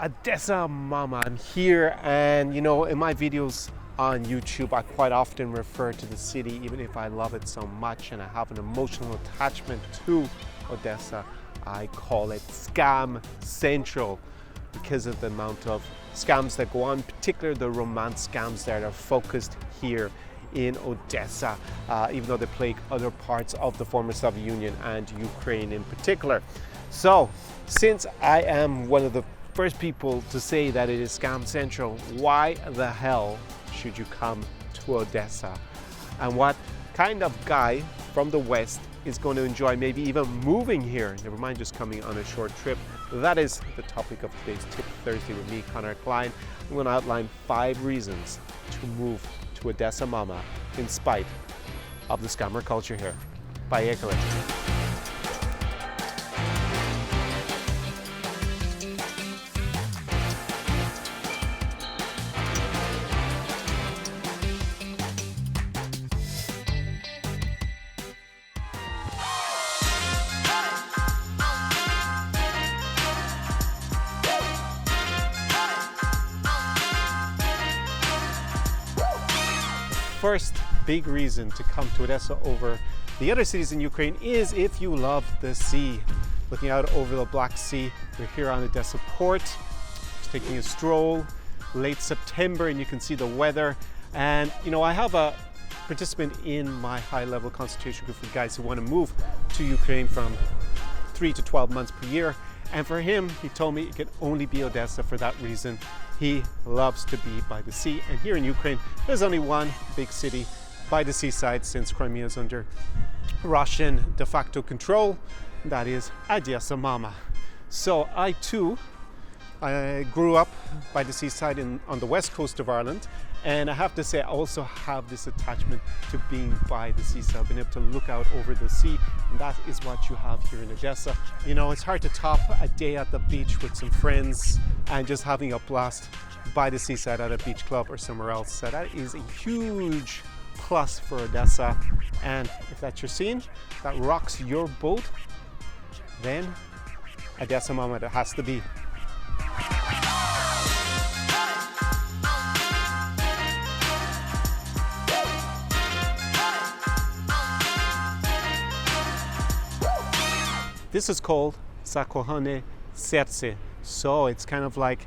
Odessa Mama. I'm here, and in my videos on YouTube, I quite often refer to the city, even if I love it so much and I have an emotional attachment to Odessa. I call it Scam Central because of the amount of scams that go on, particularly the romance scams that are focused here in Odessa, even though they plague other parts of the former Soviet Union and Ukraine in particular. So, since I am one of the first people to say that it is Scam Central, why the hell should you come to Odessa? And what kind of guy from the West is going to enjoy maybe even moving here, never mind just coming on a short trip? That is the topic of today's Tip Thursday with me, Conor Klein. I'm going to outline 5 reasons to move to Odessa Mama in spite of the scammer culture here. Поехали! First big reason to come to Odessa over the other cities in Ukraine is if you love the sea. Looking out over the Black Sea, we're here on Odessa Port, just taking a stroll, late September, and you can see the weather. And I have a participant in my high-level consultation group for guys who want to move to Ukraine from 3 to 12 months per year. And for him, he told me it can only be Odessa for that reason. He loves to be by the sea, and here in Ukraine, there's only one big city by the seaside since Crimea is under Russian de facto control. That is Odessa Mama. So I too, I grew up by the seaside on the west coast of Ireland, and I have to say I also have this attachment to being by the seaside, being able to look out over the sea, and that is what you have here in Odessa. It's hard to top a day at the beach with some friends and just having a blast by the seaside at a beach club or somewhere else. So that is a huge plus for Odessa, and if that's your scene that rocks your boat, then Odessa Mama it has to be. This is called Zakochane Serce. So it's kind of like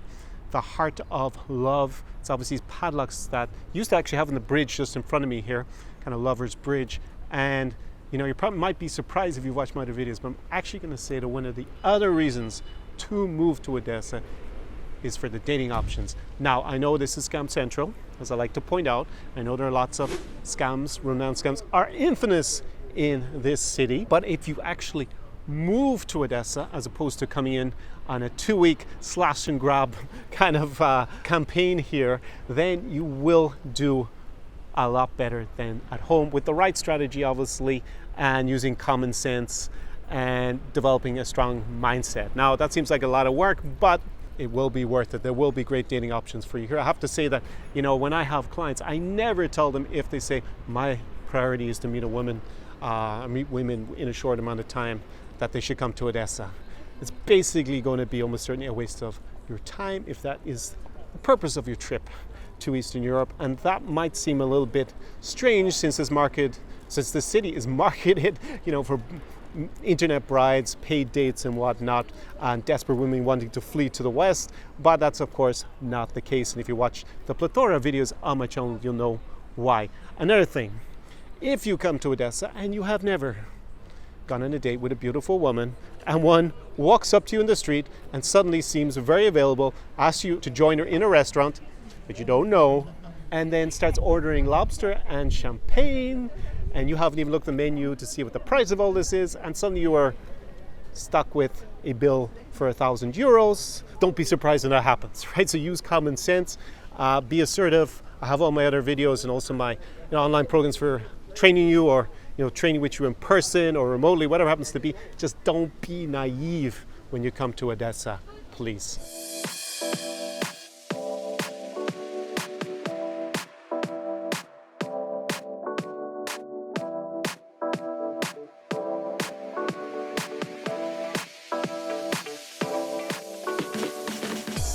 the heart of love. It's obviously these padlocks that used to actually have on the bridge just in front of me here, kind of Lover's Bridge. And you probably might be surprised if you watch my other videos, but I'm actually going to say that one of the other reasons to move to Odessa is for the dating options. Now, I know this is Scam Central, as I like to point out. I know there are lots of scams, romance scams are infamous in this city, but if you actually move to Odessa as opposed to coming in on a 2-week slash and grab kind of campaign here, then you will do a lot better than at home with the right strategy, obviously, and using common sense and developing a strong mindset. Now, that seems like a lot of work, but it will be worth it. There will be great dating options for you here. I have to say that, when I have clients, I never tell them if they say my priority is to meet a woman, meet women in a short amount of time, that they should come to Odessa. It's basically going to be almost certainly a waste of your time if that is the purpose of your trip to Eastern Europe. And that might seem a little bit strange since the city is marketed, for internet brides, paid dates and whatnot, and desperate women wanting to flee to the West. But that's of course not the case. And if you watch the plethora of videos on my channel, you'll know why. Another thing, if you come to Odessa and you have never gone on a date with a beautiful woman, and one walks up to you in the street and suddenly seems very available, asks you to join her in a restaurant that you don't know, and then starts ordering lobster and champagne, and you haven't even looked at the menu to see what the price of all this is, and suddenly you are stuck with a bill for €1,000. Don't be surprised when that happens, right? So use common sense, be assertive. I have all my other videos and also my online programs for training you, or training with you in person or remotely, whatever happens to be. Just don't be naive when you come to Odessa, please.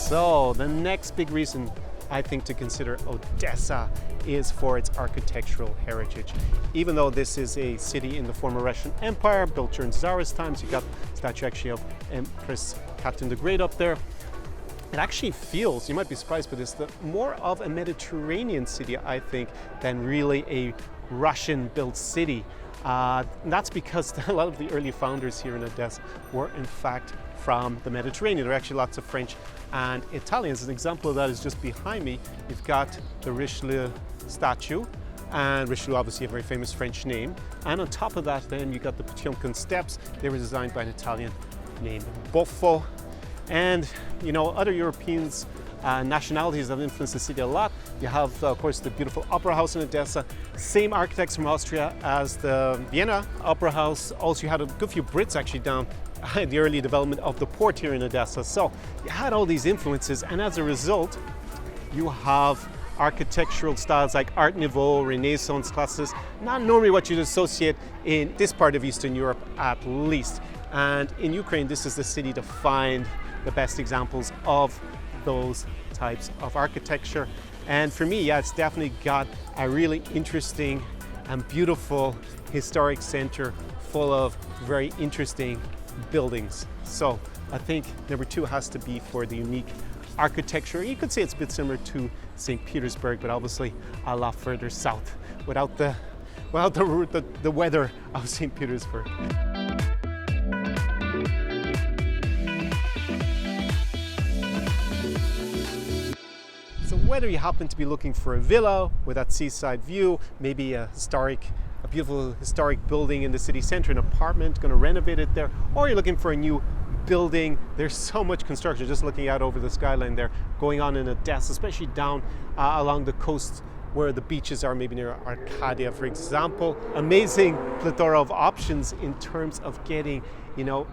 So the next big reason I think to consider Odessa is for its architectural heritage. Even though this is a city in the former Russian Empire, built during Tsarist times, you got a statue actually of Empress Catherine the Great up there. It actually feels, you might be surprised by this, more of a Mediterranean city, I think, than really a Russian-built city. And that's because a lot of the early founders here in Odessa were in fact from the Mediterranean. There are actually lots of French and Italians. An example of that is just behind me. You've got the Richelieu statue, and Richelieu obviously a very famous French name. And on top of that then you got the Potemkin steps. They were designed by an Italian named Boffo. And you know, other Europeans nationalities have influenced the city a lot. You have, of course, the beautiful Opera House in Odessa, same architects from Austria as the Vienna Opera House. Also, you had a good few Brits actually down in the early development of the port here in Odessa. So you had all these influences, and as a result, you have architectural styles like Art Nouveau, Renaissance, Classicism, not normally what you'd associate in this part of Eastern Europe at least. And in Ukraine, this is the city to find the best examples of those types of architecture. And for me, yeah, it's definitely got a really interesting and beautiful historic center full of very interesting buildings. So I think number two has to be for the unique architecture. You could say it's a bit similar to St. Petersburg, but obviously a lot further south without the weather of St. Petersburg. So whether you happen to be looking for a villa with that seaside view, maybe a beautiful historic building in the city center, an apartment, going to renovate it there, or you're looking for a new building, there's so much construction just looking out over the skyline there going on in Odessa, especially down along the coast where the beaches are, maybe near Arcadia, for example. Amazing plethora of options in terms of getting, you know,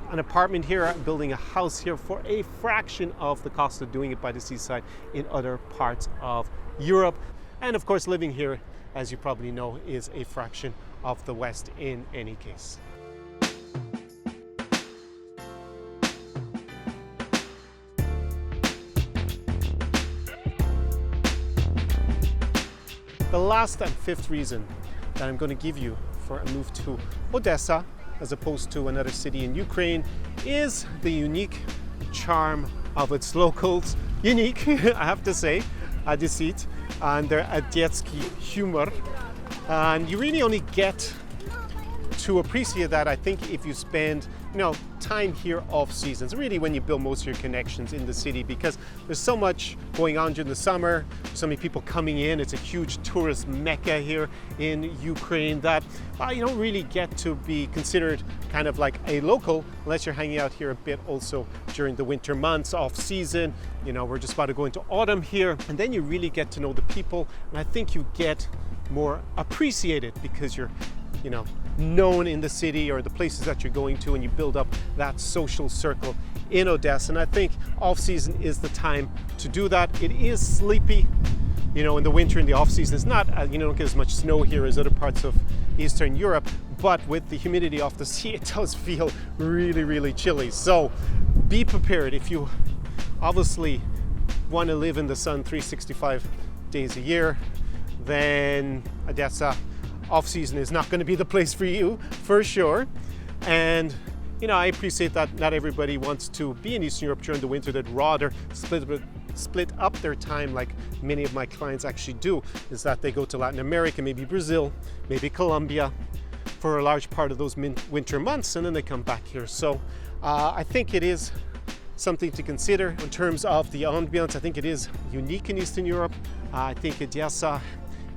an apartment here, building a house here for a fraction of the cost of doing it by the seaside in other parts of Europe. And of course, living here, as you probably know, is a fraction of the West in any case. The last and fifth reason that I'm going to give you for a move to Odessa as opposed to another city in Ukraine is the unique charm of its locals. Unique, I have to say, Odessit, and their Odetski humor. And you really only get to appreciate that, I think, if you spend, you know, time here off seasons, really when you build most of your connections in the city, because there's so much going on during the summer, so many people coming in. It's a huge tourist mecca here in Ukraine that you don't really get to be considered kind of like a local unless you're hanging out here a bit also during the winter months, off season. You know, we're just about to go into autumn here, and then you really get to know the people, and I think you get more appreciated because you're, you know, known in the city or the places that you're going to, and you build up that social circle in Odessa. And I think off season is the time to do that. It is sleepy, you know, in the winter, in the off season. It's not, you know, don't get as much snow here as other parts of Eastern Europe, but with the humidity off the sea, it does feel really, really chilly. So be prepared. If you obviously want to live in the sun 365 days a year, then Odessa off-season is not going to be the place for you, for sure. And you know, I appreciate that not everybody wants to be in Eastern Europe during the winter. They'd rather split up their time, like many of my clients actually do, is that they go to Latin America, maybe Brazil, maybe Colombia for a large part of those winter months, and then they come back here. So I think it is something to consider in terms of the ambience. I think it is unique in Eastern Europe. I think Odessa,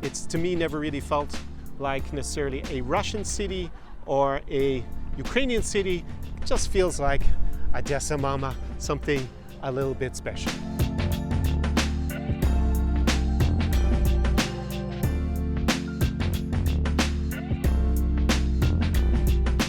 it's to me never really felt like necessarily a Russian city or a Ukrainian city. It just feels like Odessa Mama, something a little bit special.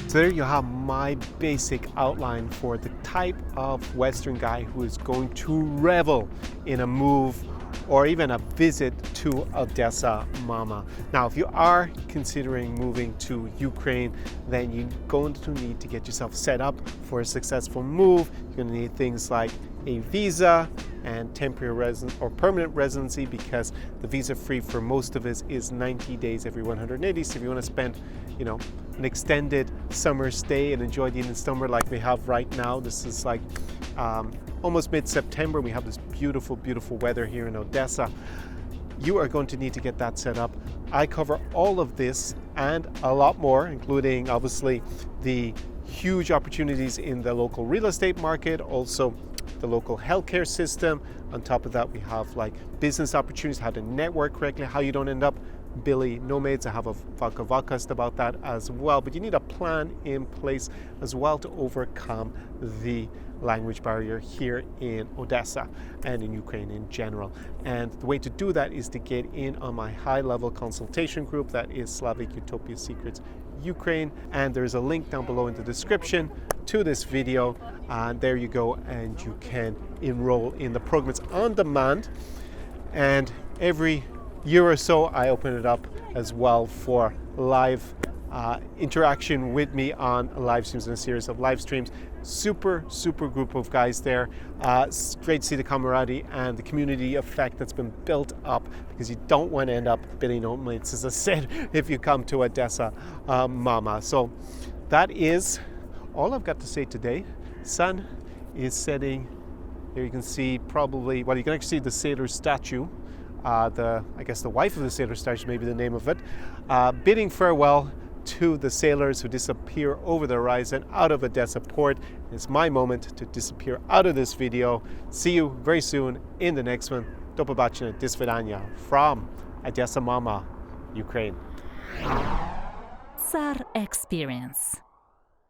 So there you have my basic outline for the type of Western guy who is going to revel in a move or even a visit to Odessa Mama. Now, if you are considering moving to Ukraine, then you're going to need to get yourself set up for a successful move. You're going to need things like a visa and temporary residence or permanent residency, because the visa free for most of us is 90 days every 180. So if you want to spend, an extended summer stay and enjoy the Indian summer like we have right now, this is like almost mid-September. We have this beautiful, beautiful weather here in Odessa. You are going to need to get that set up. I cover all of this and a lot more, including obviously the huge opportunities in the local real estate market, also the local healthcare system. On top of that, we have like business opportunities, how to network correctly, how you don't end up Billy nomads. I have a podcast about that as well. But you need a plan in place as well to overcome the language barrier here in Odessa and in Ukraine in general. And the way to do that is to get in on my high-level consultation group, that is Slavic Utopia Secrets Ukraine, and there's a link down below in the description to this video, and there you go, and you can enroll in the program. It's on demand, and every year or so I open it up as well for live interaction with me on live streams and a series of live streams. Super group of guys there. It's great to see the camaraderie and the community effect that's been built up, because you don't want to end up Billy nomads, as I said, if you come to Odessa Mama. So that is all I've got to say today. Sun is setting. Here you can see probably, well, you can actually see the sailor statue. I guess the wife of the sailor statue may be the name of it, bidding farewell to the sailors who disappear over the horizon out of Odessa port. It's my moment to disappear out of this video. See you very soon in the next one. Do побачення, до свидання from Odessa Mama, Ukraine. SAR Experience.